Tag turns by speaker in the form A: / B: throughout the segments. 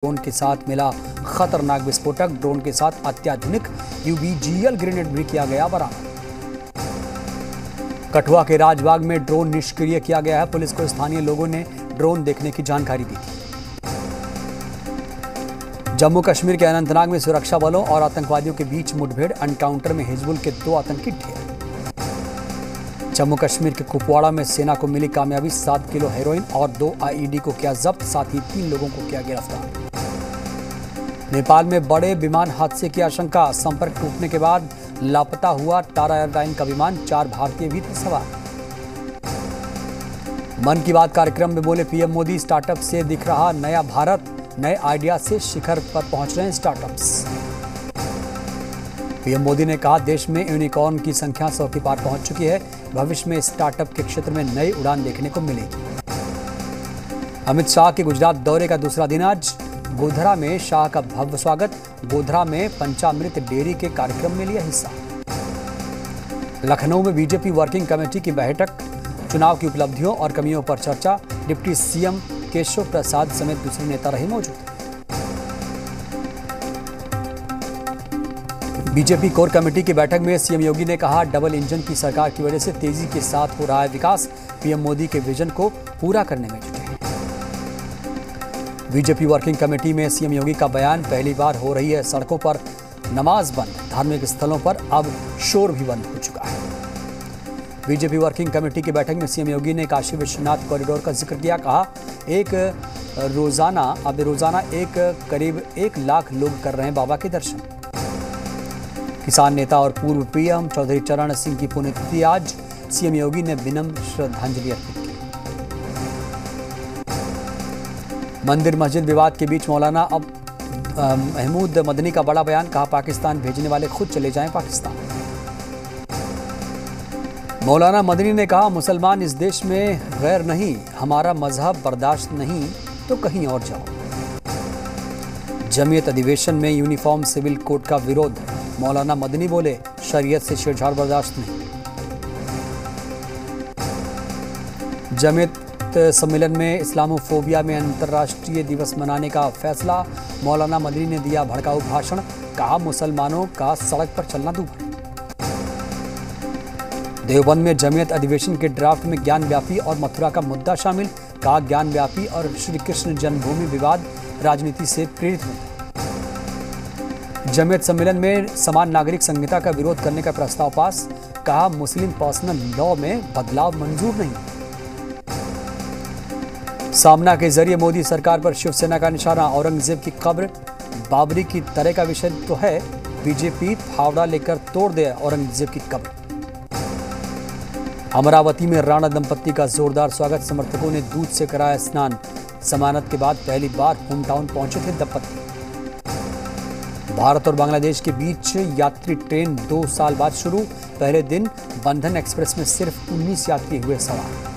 A: Drone के साथ मिला खतरनाक विस्फोटक। ड्रोन के साथ अत्याधुनिक यूबीजीएल ग्रेनेड भी किया गया बरामद। कठुआ के राजबाग में ड्रोन निष्क्रिय किया गया है। पुलिस को स्थानीय लोगों ने ड्रोन देखने की जानकारी दी थी। जम्मू कश्मीर के अनंतनाग में सुरक्षा बलों और आतंकवादियों के बीच मुठभेड़। एनकाउंटर में हिजबुल के 2 आतंकी ढेर। जम्मू कश्मीर के कुपवाड़ा में सेना को मिली कामयाबी। 7 किलो हेरोइन और 2 आईईडी को किया जब्त। साथ ही 3 लोगों को किया गिरफ्तार। नेपाल में बड़े विमान हादसे की आशंका। संपर्क टूटने के बाद लापता हुआ टाटा एयरलाइन का विमान। 4 भारतीय भी थे सवार। मन की बात कार्यक्रम में बोले पीएम मोदी, स्टार्टअप से दिख रहा नया भारत। नए आइडिया से शिखर पर पहुंच रहे हैं स्टार्टअप्स। पीएम मोदी ने कहा, देश में यूनिकॉर्न की संख्या 100 के पार पहुंच चुकी है। भविष्य में स्टार्टअप के क्षेत्र में नई उड़ान देखने को मिलेगी। अमित शाह के गुजरात दौरे का दूसरा दिन आज। गोधरा में शाह का भव्य स्वागत। गोधरा में पंचामृत डेयरी के कार्यक्रम में लिया हिस्सा। लखनऊ में बीजेपी वर्किंग कमेटी की बैठक। चुनाव की उपलब्धियों और कमियों पर चर्चा। डिप्टी सीएम केशव प्रसाद समेत दूसरे नेता रहे मौजूद। बीजेपी कोर कमेटी की बैठक में सीएम योगी ने कहा, डबल इंजन की सरकार की वजह से तेजी के साथ हो रहा है विकास। पीएम मोदी के विजन को पूरा करने में जुटे हैं। बीजेपी वर्किंग कमेटी में सीएम योगी का बयान। पहली बार हो रही है सड़कों पर नमाज बंद। धार्मिक स्थलों पर अब शोर भी बंद हो चुका है। बीजेपी वर्किंग कमेटी की बैठक में सीएम योगी ने काशी विश्वनाथ कॉरिडोर का जिक्र किया। कहा, रोजाना करीब 1 लाख लोग कर रहे हैं बाबा के दर्शन। किसान नेता और पूर्व पीएम चौधरी चरण सिंह की पुण्यतिथि आज। सीएम योगी ने विनम्र श्रद्धांजलि अर्पित की। मंदिर मस्जिद विवाद के बीच मौलाना महमूद मदनी का बड़ा बयान। कहा, पाकिस्तान भेजने वाले खुद चले जाएं पाकिस्तान। मौलाना मदनी ने कहा, मुसलमान इस देश में गैर नहीं, हमारा मजहब बर्दाश्त नहीं तो कहीं और जाओ। जमीयत अधिवेशन में यूनिफॉर्म सिविल कोड का विरोध। मौलाना मदनी बोले, शरीयत से छेड़छाड़ बर्दाश्त नहीं। जमीयत सम्मेलन में इस्लामोफोबिया में अंतर्राष्ट्रीय दिवस मनाने का फैसला। मौलाना मदनी ने दिया भड़काऊ भाषण। कहा, मुसलमानों का सड़क पर चलना दूभर। देवबंद में जमीयत अधिवेशन के ड्राफ्ट में ज्ञानव्यापी और मथुरा का मुद्दा शामिल। कहा, ज्ञानव्यापी और श्री कृष्ण जन्मभूमि विवाद राजनीति से प्रेरित होता है। जमीयत सम्मेलन में समान नागरिक संहिता का विरोध करने का प्रस्ताव पास। कहा, मुस्लिम पर्सनल लॉ में बदलाव मंजूर नहीं। सामना के जरिए मोदी सरकार पर शिवसेना का निशाना। औरंगजेब की कब्र बाबरी की तरह का विषय तो है। बीजेपी फावड़ा लेकर तोड़ दे औरंगजेब की कब्र। अमरावती में राणा दंपत्ति का जोरदार स्वागत। समर्थकों ने दूध से कराया स्नान। जमानत के बाद पहली बार होम टाउन पहुंचे थे दंपत्ति। भारत और बांग्लादेश के बीच यात्री ट्रेन 2 साल बाद शुरू। पहले दिन बंधन एक्सप्रेस में सिर्फ 19 यात्री हुए सवार।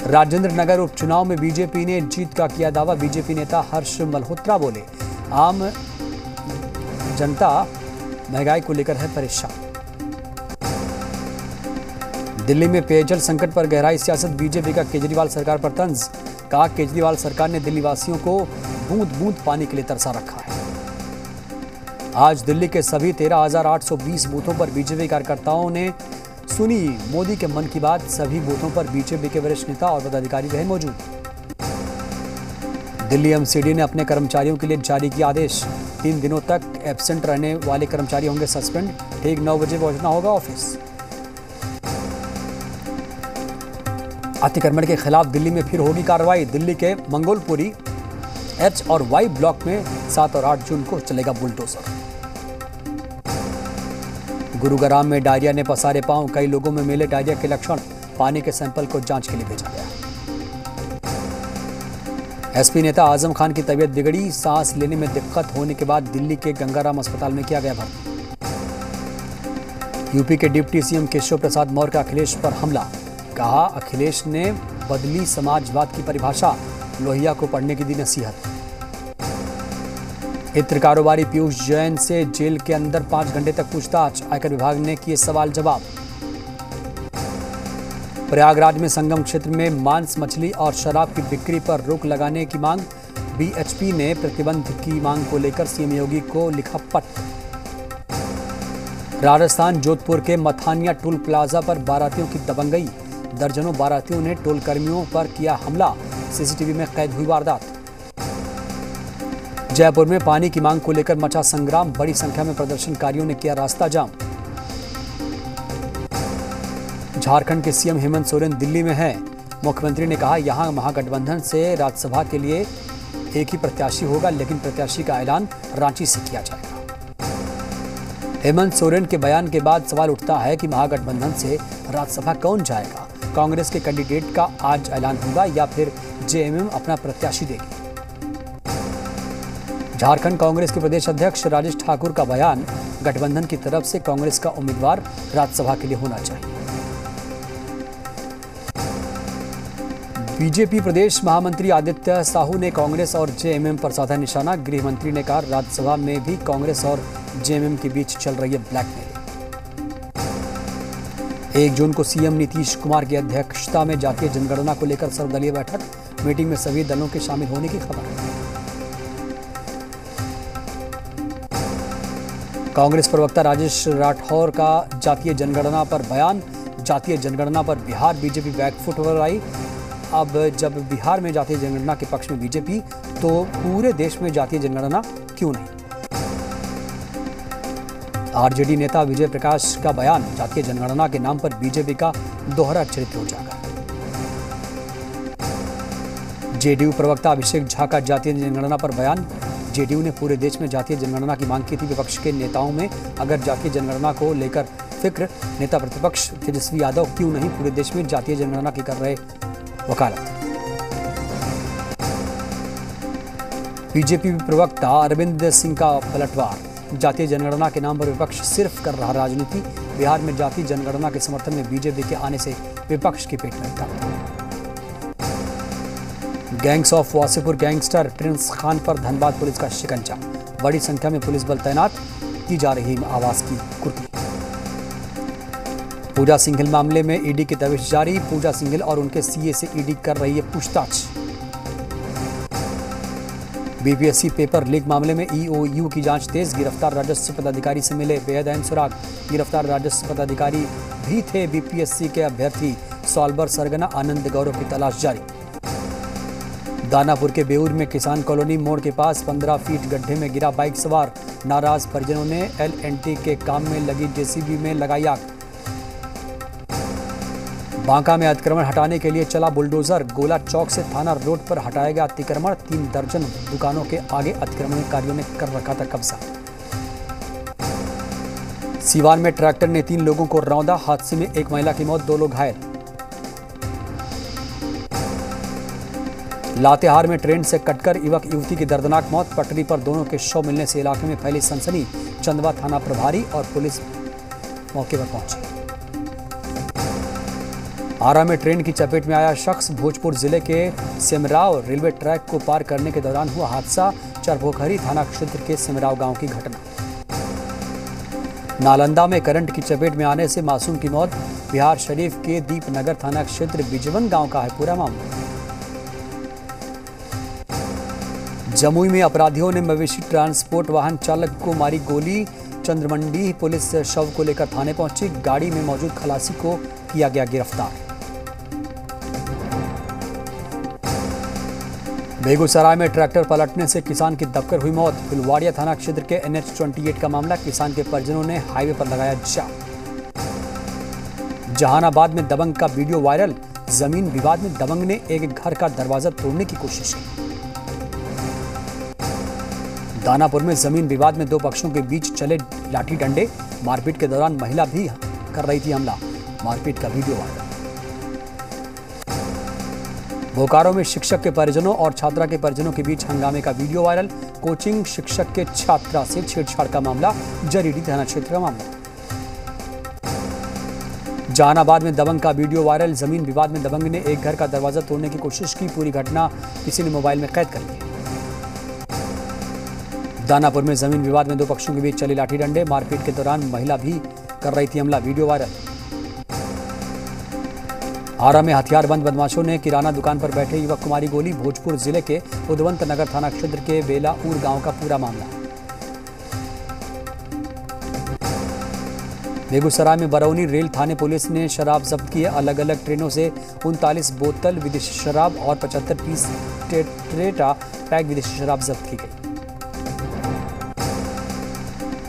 A: राजेंद्र नगर उपचुनाव में बीजेपी ने जीत का किया दावा। बीजेपी नेता हर्ष मल्होत्रा बोले, आम जनता महंगाई को लेकर है परेशान। दिल्ली में पेयजल संकट पर गहराई सियासत। बीजेपी का केजरीवाल सरकार पर तंज। कहा, केजरीवाल सरकार ने दिल्ली वासियों को बूंद बूंद पानी के लिए तरसा रखा है। आज दिल्ली के सभी 13,820 बूथों पर बीजेपी कार्यकर्ताओं ने सुनी मोदी के मन की बात। सभी बूथों पर बीजेपी के वरिष्ठ नेता और पदाधिकारी रहे मौजूद। दिल्ली एमसीडी ने अपने कर्मचारियों के लिए जारी किया आदेश। 3 दिनों तक एब्सेंट रहने वाले कर्मचारी होंगे सस्पेंड। ठीक 9 बजे पहुंचना होगा ऑफिस। अतिक्रमण के खिलाफ दिल्ली में फिर होगी कार्रवाई। दिल्ली के मंगोलपुरी H और Y ब्लॉक में 7 और 8 जून को चलेगा बुलडोजर। गुरुग्राम में डायरिया ने पसारे पांव। कई लोगों में मिले डायरिया के लक्षण। पानी के सैंपल को जांच के लिए भेजा गया। एसपी नेता आजम खान की तबीयत बिगड़ी। सांस लेने में दिक्कत होने के बाद दिल्ली के गंगाराम अस्पताल में किया गया भर्ती। यूपी के डिप्टी सीएम केशव प्रसाद मौर्य का अखिलेश पर हमला। कहा, अखिलेश ने बदली समाजवाद की परिभाषा। लोहिया को पढ़ने की दी नसीहत। इत्र कारोबारी पीयूष जैन से जेल के अंदर 5 घंटे तक पूछताछ। आयकर विभाग ने किए सवाल जवाब। प्रयागराज में संगम क्षेत्र में मांस, मछली और शराब की बिक्री पर रोक लगाने की मांग। बीएचपी ने प्रतिबंध की मांग को लेकर सीएम योगी को लिखा पत्र। राजस्थान जोधपुर के मथानिया टोल प्लाजा पर बारातियों की दबंगई, दर्जनों बारातियों ने टोल कर्मियों पर किया हमला, सीसीटीवी में कैद हुई वारदात। जयपुर में पानी की मांग को लेकर मचा संग्राम, बड़ी संख्या में प्रदर्शनकारियों ने किया रास्ता जाम। झारखंड के सीएम हेमंत सोरेन दिल्ली में हैं। मुख्यमंत्री ने कहा यहां महागठबंधन से राज्यसभा के लिए एक ही प्रत्याशी होगा, लेकिन प्रत्याशी का ऐलान रांची से किया जाएगा। हेमंत सोरेन के बयान के बाद सवाल उठता है कि महागठबंधन से राज्यसभा कौन जाएगा? कांग्रेस के कैंडिडेट का आज ऐलान होगा या फिर जेएमएम अपना प्रत्याशी देगी? झारखंड कांग्रेस के प्रदेश अध्यक्ष राजेश ठाकुर का बयान, गठबंधन की तरफ से कांग्रेस का उम्मीदवार राज्यसभा के लिए होना चाहिए। बीजेपी प्रदेश महामंत्री आदित्य साहू ने कांग्रेस और जेएमएम पर साधा निशाना। गृह मंत्री ने कहा राज्यसभा में भी कांग्रेस और जेएमएम के बीच चल रही है ब्लैकमेलिंग। 1 जून को सीएम नीतीश कुमार की अध्यक्षता में जातीय जनगणना को लेकर सर्वदलीय बैठक, मीटिंग में सभी दलों के शामिल होने की खबर। कांग्रेस प्रवक्ता राजेश राठौर का जातीय जनगणना पर बयान, जातीय जनगणना पर बिहार बीजेपी बैकफुट पर आई। अब जब बिहार में जातीय जनगणना के पक्ष में बीजेपी, तो पूरे देश में जातीय जनगणना क्यों नहीं? आरजेडी नेता विजय प्रकाश का बयान, जातीय जनगणना के नाम पर बीजेपी का दोहरा चरित्र उजागर। जेडीयू प्रवक्ता अभिषेक झा का जातीय जनगणना पर बयान, जेडीयू ने पूरे देश में जातीय जनगणना की मांग की थी। विपक्ष के नेताओं में अगर जातीय जनगणना को लेकर फिक्र, नेता प्रतिपक्ष तेजस्वी यादव क्यों नहीं पूरे देश में जातीय जनगणना की कर रहे वकालत। बीजेपी प्रवक्ता अरविंद सिंह का पलटवार, जातीय जनगणना के नाम पर विपक्ष सिर्फ कर रहा राजनीति। बिहार में जातीय जनगणना के समर्थन में बीजेपी के आने से विपक्ष के पेट में दर्द। Gangs of Wasseypur gangster Prince Khan पर धनबाद पुलिस का शिकंजा, बड़ी संख्या में पुलिस बल तैनात, की जा रही आवास की कुर्की। पूजा सिंघल मामले में ईडी की दबिश जारी, पूजा सिंघल और उनके सीए से ईडी कर रही है पूछताछ। बीपीएससी पेपर लीक मामले में ईओयू की जांच तेज, गिरफ्तार राजस्व पदाधिकारी से मिले बेअदैन सुराग। गिरफ्तार राजस्व पदाधिकारी भी थे बीपीएससी के अभ्यर्थी सॉल्वर सरगना आनंद गौरव की तलाश जारी। दानापुर के बेऊर में किसान कॉलोनी मोड़ के पास 15 फीट गड्ढे में गिरा बाइक सवार, नाराज परिजनों ने एलएनटी के काम में लगी जेसीबी में लगाई आग। बांका में अतिक्रमण हटाने के लिए चला बुलडोजर, गोला चौक से थाना रोड पर हटाया गया अतिक्रमण, 3 दर्जन दुकानों के आगे अतिक्रमणकारियों ने कर रखा था कब्जा। सीवान में ट्रैक्टर ने 3 लोगों को रौंदा, हादसे में 1 महिला की मौत, 2 लोग घायल। लातेहार में ट्रेन से कटकर युवक युवती की दर्दनाक मौत, पटरी पर दोनों के शव मिलने से इलाके में फैली सनसनी। चंदवा थाना प्रभारी और पुलिस मौके पर पहुंची। आरा में ट्रेन की चपेट में आया शख्स, भोजपुर जिले के सिमराव रेलवे ट्रैक को पार करने के दौरान हुआ हादसा, चरपोखरी थाना क्षेत्र के सिमराव गांव की घटना। नालंदा में करंट की चपेट में आने से मासूम की मौत, बिहार शरीफ के दीपनगर थाना क्षेत्र बिजवन गांव का है पूरा मामला। जमुई में अपराधियों ने मवेशी ट्रांसपोर्ट वाहन चालक को मारी गोली, चंद्रमंडी पुलिस शव को लेकर थाने पहुंची, गाड़ी में मौजूद खलासी को किया गया गिरफ्तार। बेगूसराय में ट्रैक्टर पलटने से किसान की दबकर हुई मौत, फुलवाड़िया थाना क्षेत्र के NH-28 का मामला, किसान के परिजनों ने हाईवे पर लगाया जाम। जहानाबाद में दबंग का वीडियो वायरल, जमीन विवाद में दबंग ने एक घर का दरवाजा तोड़ने की कोशिश की। दानापुर में जमीन विवाद में 2 पक्षों के बीच चले लाठी डंडे, मारपीट के दौरान महिला भी कर रही थी हमला, मारपीट का वीडियो वायरल। बोकारो में शिक्षक के परिजनों और छात्रा के परिजनों के बीच हंगामे का वीडियो वायरल, कोचिंग शिक्षक के छात्रा से छेड़छाड़ का मामला, जरीडी थाना क्षेत्र का मामला। जहानाबाद में दबंग का वीडियो वायरल, जमीन विवाद में दबंग ने एक घर का दरवाजा तोड़ने की कोशिश की, पूरी घटना किसी ने मोबाइल में कैद कर ली। दानापुर में जमीन विवाद में 2 पक्षों के बीच चली लाठी डंडे, मारपीट के दौरान महिला भी कर रही थी हमला, वीडियो वायरल। आरा में हथियारबंद बदमाशों ने किराना दुकान पर बैठे युवक को मारी गोली। भोजपुर जिले के उदवंत नगर थाना क्षेत्र के बेलाऊर गांव का पूरा मामला। बेगूसराय में बरौनी रेल थाने पुलिस ने शराब जब्त की है। अलग अलग ट्रेनों से 39 बोतल विदेशी शराब और 75 पीस टेट्रा पैक विदेशी शराब जब्त की गई।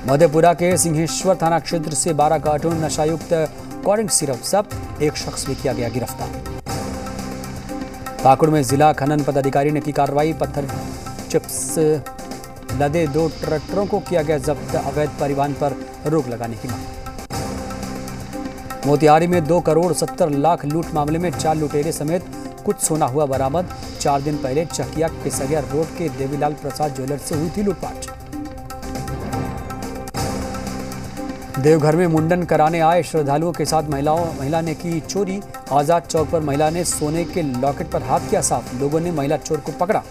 A: मधेपुरा के सिंहेश्वर थाना क्षेत्र से 12 कार्टून नशायुक्त कॉर्न सिरप जब्त। एक शख्स भी किया गया गिरफ्तार। पाकुड़ में जिला खनन पदाधिकारी ने की कार्रवाई। पत्थर चिप्स लदे 2 ट्रैक्टरों को किया गया जब्त। अवैध परिवहन पर रोक लगाने की मांग। मोतिहारी में 2 करोड़ 70 लाख लूट मामले में 4 लुटेरे समेत कुछ सोना हुआ बरामद। 4 दिन पहले चकिया केसरिया रोड के देवीलाल प्रसाद ज्वेलर्स से हुई थी लूटपाट। देवघर में मुंडन कराने आए श्रद्धालुओं के साथ महिला ने की चोरी। आजाद चौक पर महिला ने सोने के लॉकेट पर हाथ किया साफ। लोगों ने महिला चोर को पकड़ा।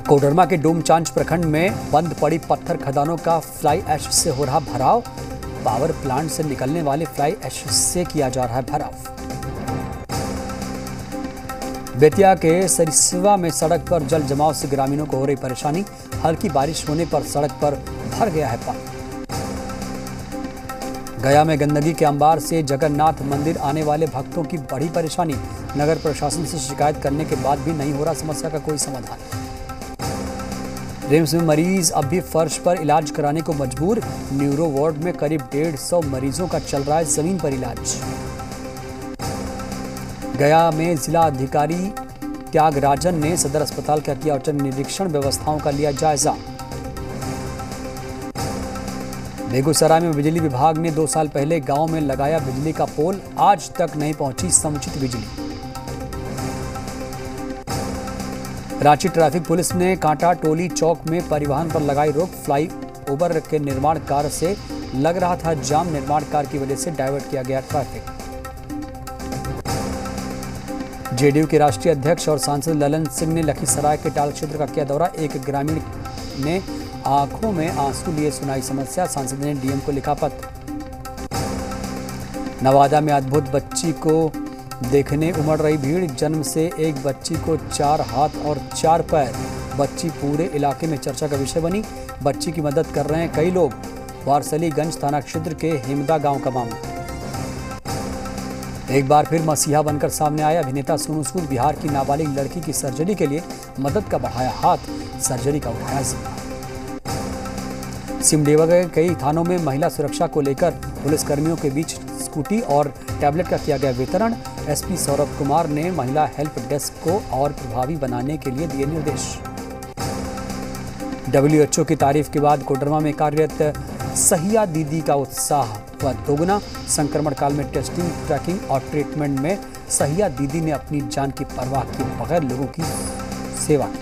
A: कोडरमा के डोमचांच प्रखंड में बंद पड़ी पत्थर खदानों का फ्लाई ऐश से हो रहा भराव। पावर प्लांट से निकलने वाले फ्लाई ऐश से किया जा रहा है भराव। बेतिया के सरिसवा में सड़क पर जल जमाव से ग्रामीणों को हो रही परेशानी। हल्की बारिश होने पर सड़क पर भर गया है पानी। गया में गंदगी के अंबार से जगन्नाथ मंदिर आने वाले भक्तों की बड़ी परेशानी। नगर प्रशासन से शिकायत करने के बाद भी नहीं हो रहा समस्या का कोई समाधान। रिम्स में मरीज अब भी फर्श पर इलाज कराने को मजबूर। न्यूरो वार्ड में करीब 150 मरीजों का चल रहा है जमीन पर इलाज। गया में जिला अधिकारी त्यागराजन ने सदर अस्पताल का किया औचक निरीक्षण। व्यवस्थाओं का लिया जायजा। बेगूसराय में बिजली विभाग ने 2 साल पहले गांव में लगाया बिजली का पोल। आज तक नहीं पहुंची समुचित बिजली। रांची ट्रैफिक पुलिस ने कांटा टोली चौक में परिवहन पर लगाई रोक। फ्लाई ओवर के निर्माण कार्य से लग रहा था जाम। निर्माण कार्य की वजह से डायवर्ट किया गया ट्रैफिक। जेडीयू के राष्ट्रीय अध्यक्ष और सांसद ललन सिंह ने लखीसराय के टाल क्षेत्र का किया दौरा। एक ग्रामीण ने आंखों में आंसू लिए सुनाई समस्या। सांसद ने डीएम को लिखा पत्र। नवादा में अद्भुत बच्ची को देखने उमड़ रही भीड़। जन्म से एक बच्ची को 4 हाथ और 4 पैर। बच्ची पूरे इलाके में चर्चा का विषय बनी। बच्ची की मदद कर रहे हैं कई लोग। वारसलीगंज थाना क्षेत्र के हेमदा गांव का मामला। एक बार फिर मसीहा बनकर सामने आया अभिनेता सोनू सूद। बिहार की नाबालिग लड़की की सर्जरी के लिए मदद का बढ़ाया हाथ। सर्जरी का उठाया जिम्मा। सिमडेगा के कई थानों में महिला सुरक्षा को लेकर पुलिसकर्मियों के बीच स्कूटी और टैबलेट का किया गया वितरण। एसपी सौरभ कुमार ने महिला हेल्प डेस्क को और प्रभावी बनाने के लिए दिए निर्देश। WHO की तारीफ के बाद कोडरमा में कार्यरत सहिया दीदी का उत्साह हुआ दोगुना। संक्रमण काल में टेस्टिंग, ट्रैकिंग और ट्रीटमेंट में सहिया दीदी ने अपनी जान की परवाह किए बगैर लोगों की सेवा की।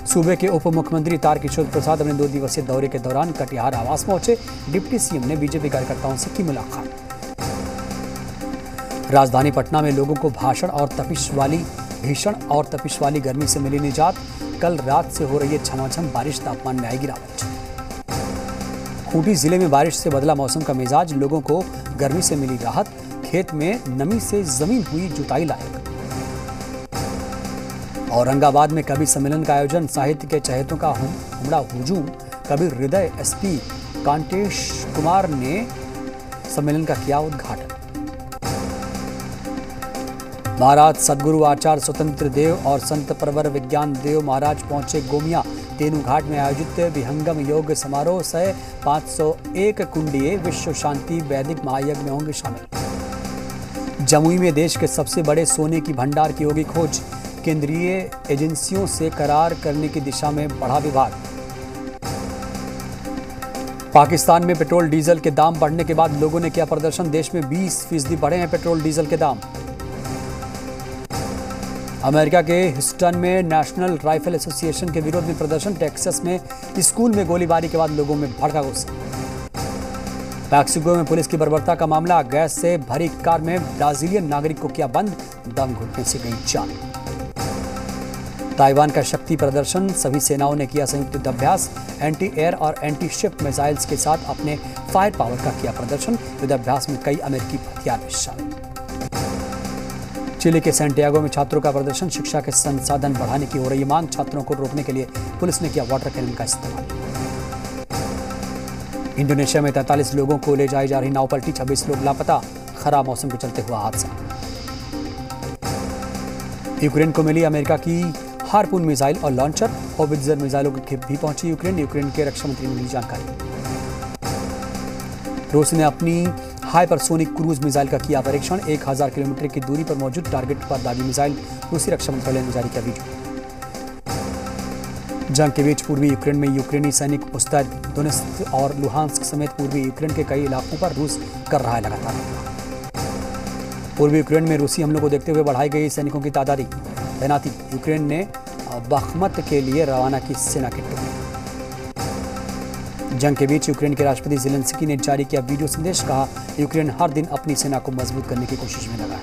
A: सूबे के उप मुख्यमंत्री तारकिशोर प्रसाद अपने 2 दिवसीय दौरे के दौरान कटिहार आवास पहुंचे। डिप्टी सीएम ने बीजेपी कार्यकर्ताओं से की मुलाकात। राजधानी पटना में लोगों को भीषण और तपिश वाली गर्मी से मिली निजात। कल रात से हो रही है झमाझम बारिश। तापमान में आई गिरावट। खूंटी जिले में बारिश से बदला मौसम का मिजाज। लोगों को गर्मी से मिली राहत। खेत में नमी से जमीन हुई जुताई लायक। औरंगाबाद में कवि सम्मेलन का आयोजन। साहित्य के चहेतों का उमड़ा हुजूम। कवि हृदय एसपी कांटेश कुमार ने सम्मेलन का किया उद्घाटन। महाराज सदगुरु आचार्य स्वतंत्र देव और संत प्रवर विज्ञान देव महाराज पहुंचे गोमिया। तेनू घाट में आयोजित विहंगम योग समारोह से 501 कुंडीय विश्व शांति वैदिक महायज्ञ में होंगे शामिल। जमुई में देश के सबसे बड़े सोने की भंडार की होगी खोज। केंद्रीय एजेंसियों से करार करने की दिशा में बढ़ा विभाग। पाकिस्तान में पेट्रोल डीजल के दाम बढ़ने के बाद लोगों ने किया प्रदर्शन। देश में 20% बढ़े हैं पेट्रोल डीजल के दाम। अमेरिका के ह्यूस्टन में नेशनल राइफल एसोसिएशन के विरोध में प्रदर्शन। टेक्सास में स्कूल में गोलीबारी के बाद लोगों में भड़का गुस्सा। मैक्सिको में पुलिस की बर्बरता का मामला। गैस से भरी कार में ब्राजीलियन नागरिक को किया बंद। दम घुटने से गई जान। ताइवान का शक्ति प्रदर्शन, सभी सेनाओं ने किया संयुक्त युद्ध अभ्यास। एंटी एयर और एंटी शिप मिसाइल्स के साथ अपने फायर पावर का किया प्रदर्शन। युद्ध अभ्यास में कई अमेरिकी हथियार भी शामिल। चिली के सैंटियागो में छात्रों का प्रदर्शन, शिक्षा के संसाधन बढ़ाने की हो रही मांग। छात्रों को रोकने के लिए पुलिस ने किया वाटर कैनन का इस्तेमाल। इंडोनेशिया में 43 लोगों को ले जाई जा रही नाव पलटी, 26 लोग लापता, खराब मौसम के चलते हुआ हादसा। यूक्रेन को मिली अमेरिका की हार्पून मिसाइल और लॉन्चर, होवित्जर मिसाइलों की भी पहुंची यूक्रेन के रक्षा मंत्री ने दी जानकारी। रूस ने अपनी हाइपरसोनिक क्रूज मिसाइल का किया परीक्षण, 1000 किलोमीटर की दूरी पर मौजूद टारगेट पर दागी मिसाइल। रूसी रक्षा मंत्रालय ने जारी किया वीडियो। जंग के बीच पूर्वी यूक्रेन में यूक्रेनी सैनिक मुस्तैद, दोनेत्स्क और लुहांस्क समेत पूर्वी यूक्रेन के कई इलाकों पर रूस कर रहा है लगातार हमला। पूर्वी यूक्रेन में रूसी हमलों को देखते हुए बढ़ाई गई सैनिकों की तैनाती। यूक्रेन ने बख्मत के लिए रवाना की सेना की टुकड़ी। जंग के बीच यूक्रेन के राष्ट्रपति ज़ेलेंस्की ने जारी किया वीडियो संदेश, कहा यूक्रेन हर दिन अपनी सेना को मजबूत करने की कोशिश में लगा है।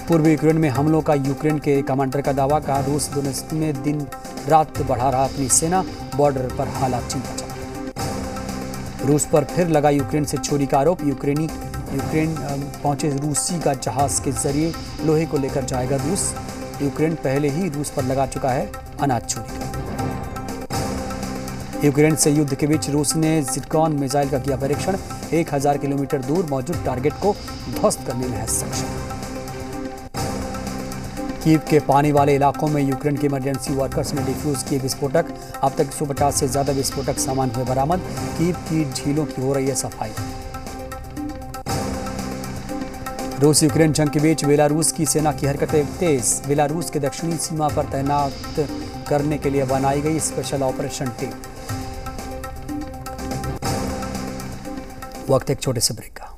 A: पूर्वी यूक्रेन में हमलों का यूक्रेन के कमांडर का दावा, कहा रूस दोनेत्स्क में दिन रात बढ़ा रहा अपनी सेना, बॉर्डर पर हालात चिंताजनक। रूस पर फिर लगा यूक्रेन से चोरी का आरोप। यूक्रेन पहुंचे रूसी का जहाज के जरिए लोहे को लेकर जाएगा रूस। यूक्रेन पहले ही रूस पर लगा चुका है अनाज चोरी का। यूक्रेन से युद्ध के बीच रूस ने ज़िरकॉन मिसाइल का किया परीक्षण, 1000 किलोमीटर दूर मौजूद टारगेट को ध्वस्त करने में है सक्षम। कीव के पानी वाले इलाकों में यूक्रेन के इमरजेंसी वर्कर्स ने डिफ्यूज किए विस्फोटक, अब तक 150 से ज्यादा विस्फोटक सामान हुए बरामद। कीव की झीलों की हो रही है सफाई। रूस यूक्रेन जंग के बीच बेलारूस की सेना की हरकतें तेज, बेलारूस के दक्षिणी सीमा पर तैनात करने के लिए बनाई गई स्पेशल ऑपरेशन टीम। वक्त एक छोटे से ब्रेक का।